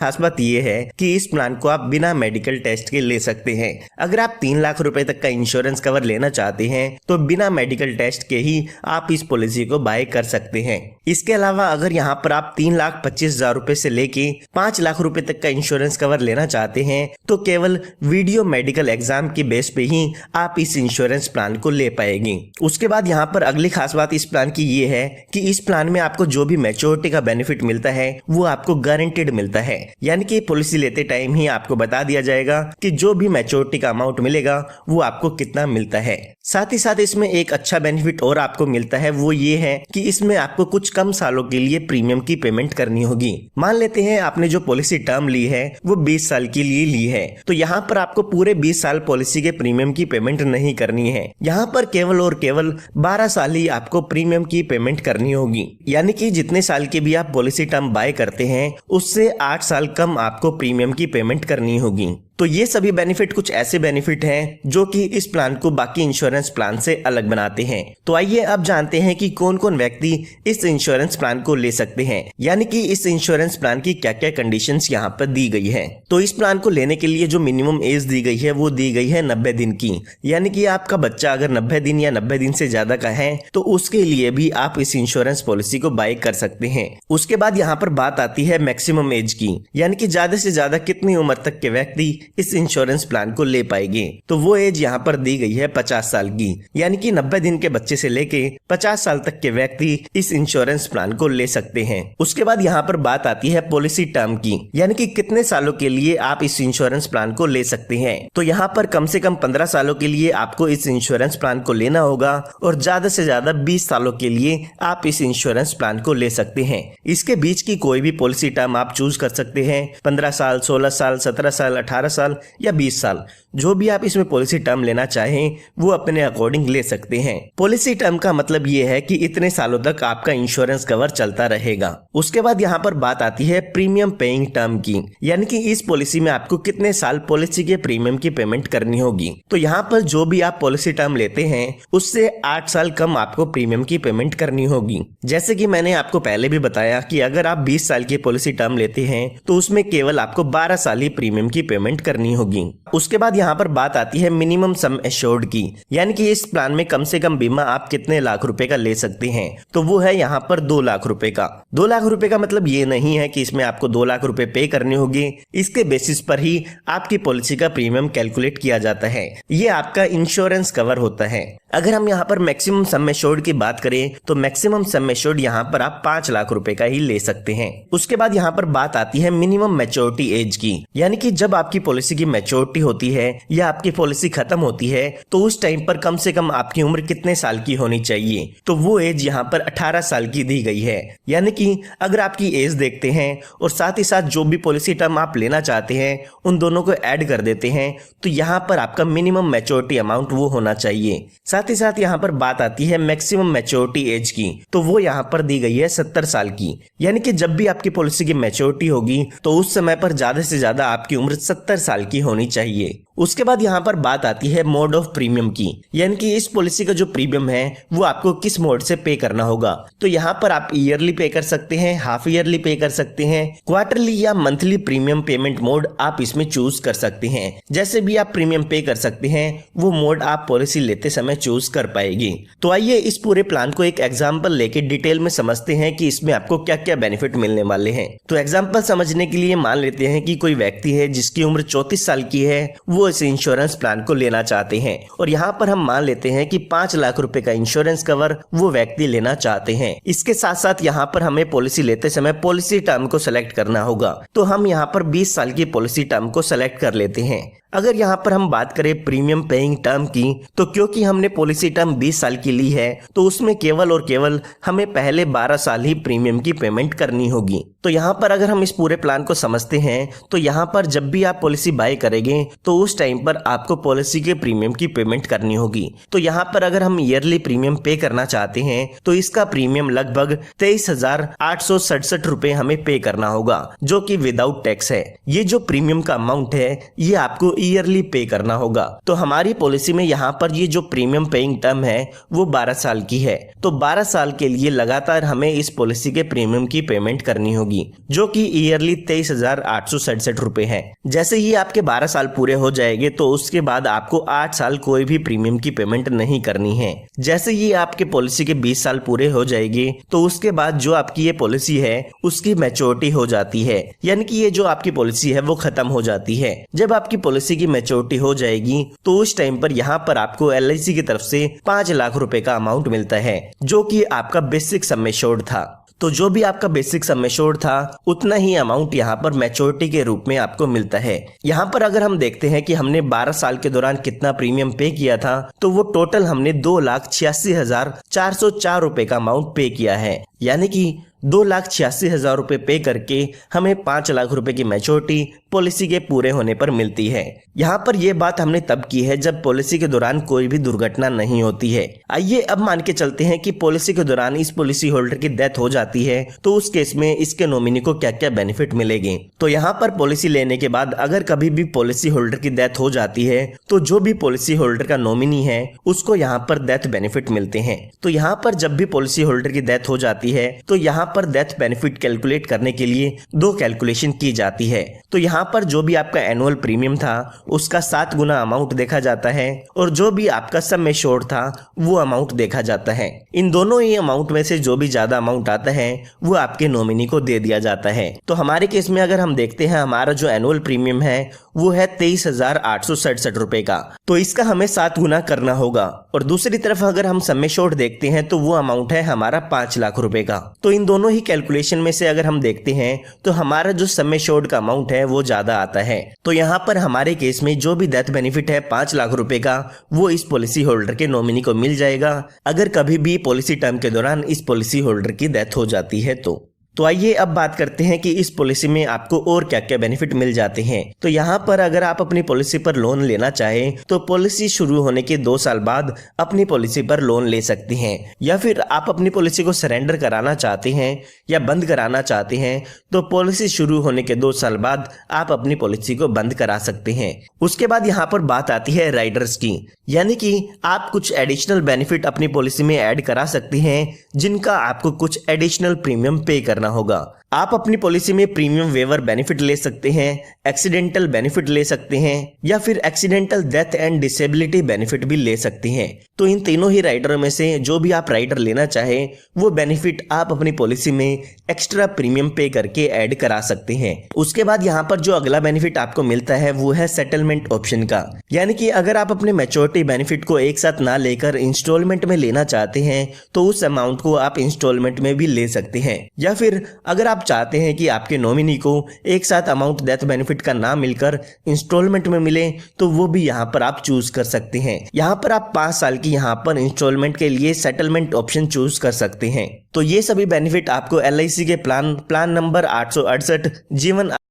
खास बात यह है कि इस प्लान को आप बिना मेडिकल टेस्ट के ले सकते हैं। अगर आप 3 लाख रुपए तक का इंश्योरेंस कवर लेना चाहते हैं तो बिना मेडिकल टेस्ट के ही आप इस पॉलिसी को बाय कर सकते हैं। इसके अलावा अगर यहाँ पर आप 3,25,000 रुपए से लेके 5 लाख रुपए तक का इंश्योरेंस कवर लेना चाहते हैं तो केवल वीडियो मेडिकल एग्जाम के बेस पे ही आप इस इंश्योरेंस प्लान को ले पाएंगे। उसके बाद यहाँ पर अगली खास बात इस प्लान की ये है कि इस प्लान में आपको जो भी मैच्योरिटी का बेनिफिट मिलता है वो आपको गारंटेड मिलता है, यानी कि पॉलिसी लेते टाइम ही आपको बता दिया जाएगा कि जो भी मैच्योरिटी का अमाउंट मिलेगा वो आपको कितना मिलता है। साथ ही साथ इसमें एक अच्छा बेनिफिट और आपको मिलता है, वो ये है कि इसमें आपको कुछ कम सालों के लिए प्रीमियम की पेमेंट करनी होगी। मान लेते हैं आपने जो पॉलिसी टर्म ली है वो 20 साल के लिए ली है, तो यहाँ पर आपको पूरे 20 साल पॉलिसी के प्रीमियम की पेमेंट नहीं करनी है। यहाँ पर केवल और केवल 12 साल ही आपको प्रीमियम की पेमेंट करनी होगी, यानी कि जितने साल के भी आप पॉलिसी टर्म बाय करते हैं उससे 8 साल कम आपको प्रीमियम की पेमेंट करनी होगी। तो ये सभी बेनिफिट कुछ ऐसे बेनिफिट हैं जो कि इस प्लान को बाकी इंश्योरेंस प्लान से अलग बनाते हैं। तो आइए अब जानते हैं कि कौन कौन व्यक्ति इस इंश्योरेंस प्लान को ले सकते हैं, यानी कि इस इंश्योरेंस प्लान की क्या क्या कंडीशंस यहाँ पर दी गई है। तो इस प्लान को लेने के लिए जो मिनिमम एज दी गई है वो दी गई है 90 दिन की, यानी कि आपका बच्चा अगर 90 दिन या 90 दिन से ज्यादा का है तो उसके लिए भी आप इस इंश्योरेंस पॉलिसी को बाय कर सकते हैं। उसके बाद यहाँ पर बात आती है मैक्सिमम एज की, यानी कि ज्यादा से ज्यादा कितनी उम्र तक के व्यक्ति इस इंश्योरेंस प्लान को ले पाएंगे। तो वो एज यहाँ पर दी गई है 50 साल की, यानी कि 90 दिन के बच्चे से लेके 50 साल तक के व्यक्ति इस इंश्योरेंस प्लान को ले सकते हैं। उसके बाद यहाँ पर बात आती है पॉलिसी टर्म की, यानी कि कितने सालों के लिए आप इस इंश्योरेंस प्लान को ले सकते हैं। तो यहाँ पर कम से कम 15 सालों के लिए आपको इस इंश्योरेंस प्लान को लेना होगा और ज्यादा से ज्यादा 20 सालों के लिए आप इस इंश्योरेंस प्लान को ले सकते हैं। इसके बीच की कोई भी पॉलिसी टर्म आप चूज कर सकते हैं, 15 साल, 16 साल, 17 साल, 18 साल या 20 साल, जो भी आप इसमें पॉलिसी टर्म लेना चाहें वो अपने अकॉर्डिंग ले सकते हैं। पॉलिसी टर्म का मतलब ये है कि इतने सालों तक आपका इंश्योरेंस कवर चलता रहेगा। उसके बाद यहाँ पर बात आती है प्रीमियम पेइंग टर्म की, यानी कि इस पॉलिसी में आपको कितने साल पॉलिसी के प्रीमियम की पेमेंट करनी होगी। तो यहाँ पर जो भी आप पॉलिसी टर्म लेते हैं उससे 8 साल कम आपको प्रीमियम की पेमेंट करनी होगी। जैसे कि मैंने आपको पहले भी बताया कि अगर आप 20 साल की पॉलिसी टर्म लेते हैं तो उसमें केवल आपको 12 साल ही प्रीमियम की पेमेंट करनी होगी। उसके बाद यहाँ पर बात आती है मिनिमम सम एश्योर्ड की, यानी कि इस प्लान में कम से कम बीमा आप कितने लाख रुपए का ले सकते हैं। तो वो है यहाँ पर 2 लाख रुपए का। 2 लाख रुपए का मतलब ये नहीं है कि इसमें आपको 2 लाख रुपए पे करने होंगे, इसके बेसिस पर ही आपकी पॉलिसी का प्रीमियम कैलकुलेट किया जाता है। ये आपका इंश्योरेंस कवर होता है। अगर हम यहाँ पर मैक्सिमम सम एश्योर्ड की बात करें तो मैक्सिमम सम एश्योर्ड यहाँ पर आप 5 लाख रुपए का ही ले सकते हैं। उसके बाद यहाँ पर बात आती है मिनिमम मैच्योरिटी एज की, यानी कि जब आपकी पॉलिसी की मैच्योरिटी होती है या आपकी पॉलिसी खत्म होती है तो उस टाइम पर कम से कम आपकी उम्र कितने साल की होनी चाहिए। तो वो एज यहाँ पर 18 साल की दी गई है, यानी कि अगर आपकी एज देखते हैं और साथ ही साथ जो भी पॉलिसी टर्म आप लेना चाहते हैं उन दोनों को ऐड कर देते हैं तो यहाँ पर आपका मिनिमम मैच्योरिटी अमाउंट वो होना चाहिए। साथ ही साथ यहाँ पर बात आती है मैक्सिमम मैच्योरिटी एज की, तो वो यहाँ पर दी गई है 70 साल की, यानी कि जब भी आपकी पॉलिसी की मैच्योरिटी होगी तो उस समय पर ज्यादा से ज्यादा आपकी उम्र 70 साल की होनी चाहिए। उसके बाद यहाँ पर बात आती है मोड ऑफ प्रीमियम की, यानी कि इस पॉलिसी का जो प्रीमियम है वो आपको किस मोड से पे करना होगा। तो यहाँ पर आप ईयरली पे कर सकते हैं, हाफ ईयरली पे कर सकते हैं, क्वार्टरली या मंथली प्रीमियम पेमेंट मोड आप इसमें चूज कर सकते हैं। जैसे भी आप प्रीमियम पे कर सकते हैं वो मोड आप पॉलिसी लेते समय चूज कर पाएगी। तो आइए इस पूरे प्लान को एक एग्जाम्पल लेके डिटेल में समझते हैं कि इसमें आपको क्या क्या बेनिफिट मिलने वाले हैं। तो एग्जाम्पल समझने के लिए मान लेते हैं कि कोई व्यक्ति है जिसकी उम्र 34 साल की है, वो इस इंश्योरेंस प्लान को लेना चाहते हैं और यहाँ पर हम मान लेते हैं कि 5 लाख रुपए का इंश्योरेंस कवर वो व्यक्ति लेना चाहते हैं। इसके साथ साथ यहाँ पर हमें पॉलिसी लेते समय पॉलिसी टर्म को सेलेक्ट करना होगा। तो हम यहाँ पर 20 साल की पॉलिसी टर्म को सेलेक्ट कर लेते हैं। अगर यहाँ पर हम बात करें प्रीमियम पेइंग टर्म की, तो क्योंकि हमने पॉलिसी टर्म 20 साल की ली है तो उसमें केवल और केवल हमें पहले 12 साल ही प्रीमियम की पेमेंट करनी होगी। तो यहाँ पर अगर हम इस पूरे प्लान को समझते हैं तो यहाँ पर जब भी आप पॉलिसी बाय करेंगे तो उस उस टाइम पर आपको पॉलिसी के प्रीमियम की पेमेंट करनी होगी। तो यहाँ पर अगर हम ईयरली प्रीमियम पे करना चाहते हैं तो इसका प्रीमियम लगभग 23,867 रुपए हमें पे करना होगा, जो कि विदाउट टैक्स है। ये जो प्रीमियम का अमाउंट है ये आपको ईयरली पे करना होगा। तो हमारी पॉलिसी में यहाँ पर ये जो प्रीमियम पेइंग टर्म है वो 12 साल की है। तो 12 साल के लिए लगातार हमें इस पॉलिसी के प्रीमियम की पेमेंट करनी होगी, जो कि ईयरली 23,867 रुपए है। जैसे ही आपके 12 साल पूरे हो जाएंगे तो उसके बाद आपको 8 साल कोई भी प्रीमियम की पेमेंट नहीं करनी है। जैसे ही आपके पॉलिसी के 20 साल पूरे हो जाएंगे तो उसके बाद जो आपकी ये पॉलिसी है उसकी मैच्योरिटी हो जाती है, यानी कि ये जो आपकी पॉलिसी है वो खत्म हो जाती है। जब आपकी पॉलिसी की मैच्योरिटी हो जाएगी तो उस टाइम पर यहाँ पर आपको LIC की तरफ से 5 लाख रुपए का अमाउंट मिलता है, जो कि आपका बेसिक सम एश्योर्ड था। तो जो भी आपका बेसिक सम एश्योर्ड था उतना ही अमाउंट यहाँ पर मैच्योरिटी के रूप में आपको मिलता है। यहाँ पर अगर हम देखते हैं कि हमने 12 साल के दौरान कितना प्रीमियम पे किया था तो वो टोटल हमने 2,86,404 रुपए का अमाउंट पे किया है, यानी कि 2,86,000 रुपए पे करके हमें 5 लाख रुपए की मैच्योरिटी पॉलिसी के पूरे होने पर मिलती है। यहाँ पर यह बात हमने तब की है जब पॉलिसी के दौरान कोई भी दुर्घटना नहीं होती है। आइए अब मान के चलते हैं कि पॉलिसी के दौरान इस पॉलिसी होल्डर की डेथ हो जाती है तो उस केस में इसके नॉमिनी को क्या क्या बेनिफिट मिलेंगे। तो यहाँ पर पॉलिसी लेने के बाद अगर कभी भी पॉलिसी होल्डर की डेथ हो जाती है तो जो भी पॉलिसी होल्डर का नॉमिनी है उसको यहाँ पर डेथ बेनिफिट मिलते हैं। तो यहाँ पर जब भी पॉलिसी होल्डर की डेथ हो जाती है तो यहाँ पर डेथ बेनिफिट कैलकुलेट करने के लिए 2 कैलकुलेशन की जाती है। तो यहाँ पर जो भी आपका एनुअल प्रीमियम था उसका 7 गुना अमाउंट देखा जाता है और जो भी आपका सम एश्योर्ड था वो अमाउंट देखा जाता है। इन दोनों ही अमाउंट में से जो भी ज्यादा अमाउंट आता है वो आपके नॉमिनी को दे दिया जाता है। तो हमारे केस में अगर हम देखते हैं हमारा जो एनुअल प्रीमियम है वो है 23,867 रुपए का, तो इसका हमें 7 गुना करना होगा। और दूसरी तरफ अगर हम सम एश्योर्ड देखते हैं तो वो अमाउंट है हमारा 5 लाख रुपए का। तो इन दोनों ही कैलकुलेशन में से अगर हम देखते हैं तो हमारा जो सम एश्योर्ड का अमाउंट है वो ज्यादा आता है। तो यहाँ पर हमारे केस में जो भी डेथ बेनिफिट है 5 लाख रुपए का वो इस पॉलिसी होल्डर के नॉमिनी को मिल जाएगा अगर कभी भी पॉलिसी टर्म के दौरान इस पॉलिसी होल्डर की डेथ हो जाती है। तो आइए अब बात करते हैं कि इस पॉलिसी में आपको और क्या क्या बेनिफिट मिल जाते हैं। तो यहाँ पर अगर आप अपनी पॉलिसी पर लोन लेना चाहें तो पॉलिसी शुरू होने के 2 साल बाद अपनी पॉलिसी पर लोन ले सकते हैं, या फिर आप अपनी पॉलिसी को सरेंडर कराना चाहते हैं या बंद कराना चाहते हैं तो पॉलिसी शुरू होने के 2 साल बाद आप अपनी पॉलिसी को बंद करा सकते हैं। उसके बाद यहाँ पर बात आती है राइडर्स की, यानी कि आप कुछ एडिशनल बेनिफिट अपनी पॉलिसी में ऐड करा सकते हैं जिनका आपको कुछ एडिशनल प्रीमियम पे करना होगा। आप अपनी पॉलिसी में प्रीमियम वेवर बेनिफिट ले सकते हैं, एक्सीडेंटल बेनिफिट ले सकते हैं या फिर accidental death and disability benefit भी ले सकते हैं। तो इन तीनों ही राइडर में से जो भी आप राइडर लेना चाहें वो बेनिफिट आप अपनी पॉलिसी में एक्स्ट्रा प्रीमियम पे करके ऐड करा सकते हैं। उसके बाद यहाँ पर जो अगला बेनिफिट आपको मिलता है वो है सेटलमेंट ऑप्शन का, यानी कि अगर आप अपने मैच्योरिटी बेनिफिट को एक साथ ना लेकर इंस्टॉलमेंट में लेना चाहते हैं तो उस अमाउंट को आप इंस्टॉलमेंट में भी ले सकते हैं, या फिर अगर आप चाहते हैं कि आपके नॉमिनी को एक साथ अमाउंट डेथ बेनिफिट का ना मिलकर इंस्टॉलमेंट में मिले तो वो भी यहाँ पर आप चूज कर सकते हैं। यहाँ पर आप 5 साल की यहाँ पर इंस्टॉलमेंट के लिए सेटलमेंट ऑप्शन चूज कर सकते हैं। तो ये सभी बेनिफिट आपको LIC के प्लान नंबर 868 जीवन